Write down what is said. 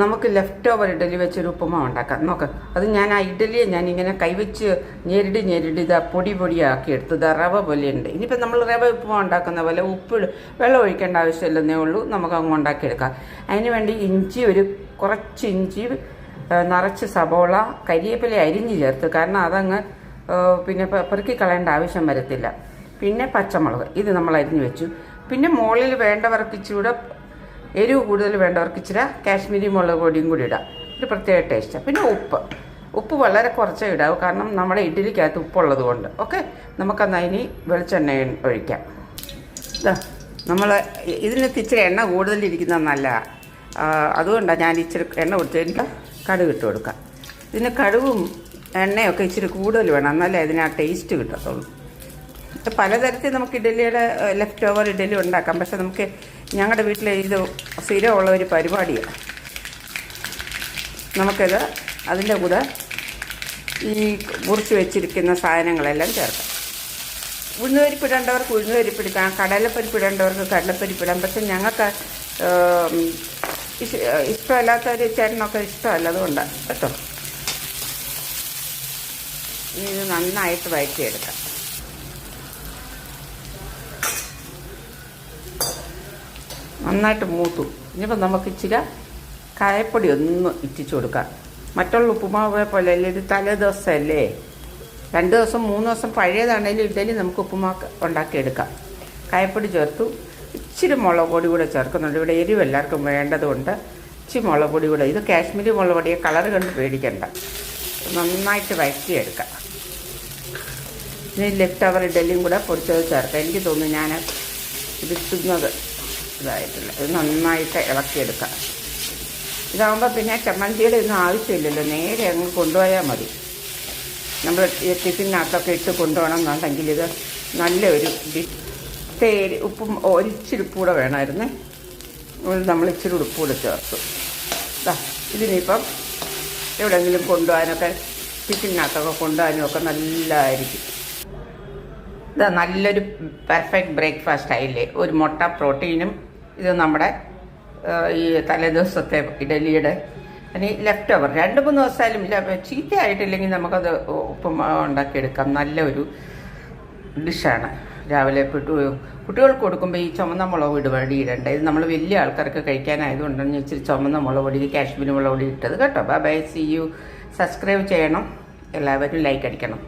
നമുക്ക് left over idli വെച്ചൊരു ഉപ്പുമാവ് ഉണ്ടാക്കാം. നോക്ക്, അത് ഞാൻ ആ ഇഡലിയെ ഞാനിങ്ങനെ കൈവച്ച് ഞെരടി ഇതാ പൊടിയാക്കി എടുത്തു. ഇതാ റവ പോലെയുണ്ട്. ഇനിയിപ്പോൾ നമ്മൾ റവ ഉപ്പുമാവ് ഉണ്ടാക്കുന്ന പോലെ വെള്ളം ഒഴിക്കേണ്ട ആവശ്യമില്ലെന്നേ ഉള്ളൂ. നമുക്ക് അങ്ങ് ഉണ്ടാക്കിയെടുക്കാം. അതിന് വേണ്ടി കുറച്ച് ഇഞ്ചി, നിറച്ച് സബോള, കരിയേപ്പില അരിഞ്ഞ് ചേർത്ത്, കാരണം അതങ്ങ് പിന്നെ പെറുക്കി കളയേണ്ട ആവശ്യം വരത്തില്ല. പിന്നെ പച്ചമുളക് ഇത് നമ്മൾ അരിഞ്ഞ് വെച്ചു. പിന്നെ മുകളിൽ വേണ്ടവർക്ക് ഇച്ചിരി എരിവ് കൂടുതൽ വേണ്ടവർക്ക് ഇച്ചിരി കാശ്മീരി മുളക് പൊടിയും കൂടി ഇടാം. ഒരു പ്രത്യേക ടേസ്റ്റാണ്. പിന്നെ ഉപ്പ് വളരെ കുറച്ചേ ഇടാവും, കാരണം നമ്മുടെ ഇഡ്ഡലിക്കകത്ത് ഉപ്പുള്ളത് കൊണ്ട്. ഓക്കെ, നമുക്കന്ന് അതിന് വെളിച്ചെണ്ണ ഒഴിക്കാം. നമ്മൾ ഇതിനകത്ത് ഇച്ചിരി എണ്ണ കൂടുതലിരിക്കുന്നത് നല്ലതാണ്. അതുകൊണ്ടാണ് ഞാൻ ഇച്ചിരി എണ്ണ കൊടുത്തതിന് കടുക് ഇട്ട് കൊടുക്കാം. ഇതിന് കടുകും എണ്ണയൊക്കെ ഇച്ചിരി കൂടുതൽ വേണം, എന്നാലേ അതിന് ആ ടേസ്റ്റ് കിട്ടത്തുള്ളൂ. പലതരത്തിൽ നമുക്ക് ലെഫ്റ്റ് ഓവർ ഇഡലി ഉണ്ടാക്കാം. പക്ഷെ ഞങ്ങളുടെ വീട്ടിൽ ഇത് സ്ഥിരമുള്ള ഒരു പരിപാടിയാണ്. നമുക്കിത് അതിൻ്റെ കൂടെ ഈ മുറിച്ച് വെച്ചിരിക്കുന്ന സാധനങ്ങളെല്ലാം ചേർക്കാം. ഉഴുന്നുപരിപ്പിടേണ്ടവർക്ക് ഉഴുന്നുപരിപ്പിടിക്കാം, കടലപ്പരിപ്പിടേണ്ടവർക്ക് കടലപ്പരിപ്പിടാം. പക്ഷെ ഞങ്ങൾക്ക് ഇഷ്ടമല്ലാത്തൊരു ചേട്ടനൊക്കെ ഇഷ്ടമല്ല, അതുകൊണ്ടാണ് കേട്ടോ. ഇനി ഇത് നന്നായിട്ട് വഴറ്റിയെടുക്കാം. നന്നായിട്ട് മൂത്തു. ഇനിയിപ്പോൾ നമുക്ക് ഇച്ചിരി കായപ്പൊടി ഒന്ന് ഇറ്റിച്ചു കൊടുക്കാം. മറ്റുള്ള ഉപ്പുമാവ് പോലെ അല്ലേ, ഇത് തലേദിവസമല്ലേ, 2 ദിവസം 3 ദിവസം പഴയതാണെങ്കിലും ഇഡലി നമുക്ക് ഉപ്പുമാവ് ഉണ്ടാക്കിയെടുക്കാം. കായപ്പൊടി ചേർത്തു. ഇച്ചിരി മുളക് പൊടി കൂടെ ചേർക്കുന്നുണ്ട്. ഇവിടെ എരിവ് എല്ലാവർക്കും വേണ്ടതുകൊണ്ട് ഇച്ചിരി മുളക് പൊടി കൂടെ. ഇത് കാശ്മീരി മുളക് പൊടിയെ കളർ കണ്ട് പേടിക്കണ്ട. നന്നായിട്ട് വഴറ്റിയെടുക്കാം. ഇനി ലെഫ്റ്റ് ഓവർ ഇഡലിയും കൂടെ പൊടിച്ചത് ചേർക്കാം. എനിക്ക് തോന്നുന്നു ഞാൻ ഇത് തിന്നത് ഇതായിട്ടില്ല. ഇത് നന്നായിട്ട് ഇളക്കിയെടുക്കാം. ഇതാകുമ്പോൾ പിന്നെ ചമ്മന്തിയുടെ ഒന്നും ആവശ്യമില്ലല്ലോ, നേരെ അങ്ങ് കൊണ്ടുപോയാൽ മതി. നമ്മൾ ടിഫിനകത്തൊക്കെ ഇട്ട് കൊണ്ടുപോകണം എന്നുണ്ടെങ്കിൽ ഇത് നല്ലൊരു ഉപ്പും ഒരിച്ചിരി ഉപ്പ് കൂടെ വേണമായിരുന്നേ. നമ്മൾ ഇച്ചിരി ഉപ്പ് കൂടെ ചേർത്തു. ഇതിനിപ്പം എവിടെയെങ്കിലും കൊണ്ടുപോകാനൊക്കെ, ടിഫിനകത്തൊക്കെ കൊണ്ടുപോകാനും ഒക്കെ നല്ലതായിരിക്കും. നല്ലൊരു പെർഫെക്റ്റ് ബ്രേക്ക്ഫാസ്റ്റ് ആയില്ലേ. ഒരു മുട്ട പ്രോട്ടീനും, ഇത് നമ്മുടെ ഈ തലേദിവസത്തെ ഇഡലിയുടെ ഇനി ലെഫ്റ്റ് ഓവർ 2-3 ദിവസമായാലും ചീത്തയായിട്ടില്ലെങ്കിൽ നമുക്കത് ഉപ്പുമാവ് ഉണ്ടാക്കിയെടുക്കാം. നല്ലൊരു ഡിഷാണ്. രാവിലെ കുട്ടികൾക്ക് കൊടുക്കുമ്പോൾ ഈ ചുമന്ന മുളക് പൊടി ഇടണ്ട. ഇത് നമ്മൾ വലിയ ആൾക്കാർക്ക് കഴിക്കാനായതുകൊണ്ടാണ് ഇച്ചിരി ചുമന്ന മുളക് പൊടി, കാശ്മീരി മുളക് പൊടി ഇട്ടത് കേട്ടോ. ബൈ. See you. സബ്സ്ക്രൈബ് ചെയ്യണം. എല്ലാവരും ലൈക്ക് അടിക്കണം.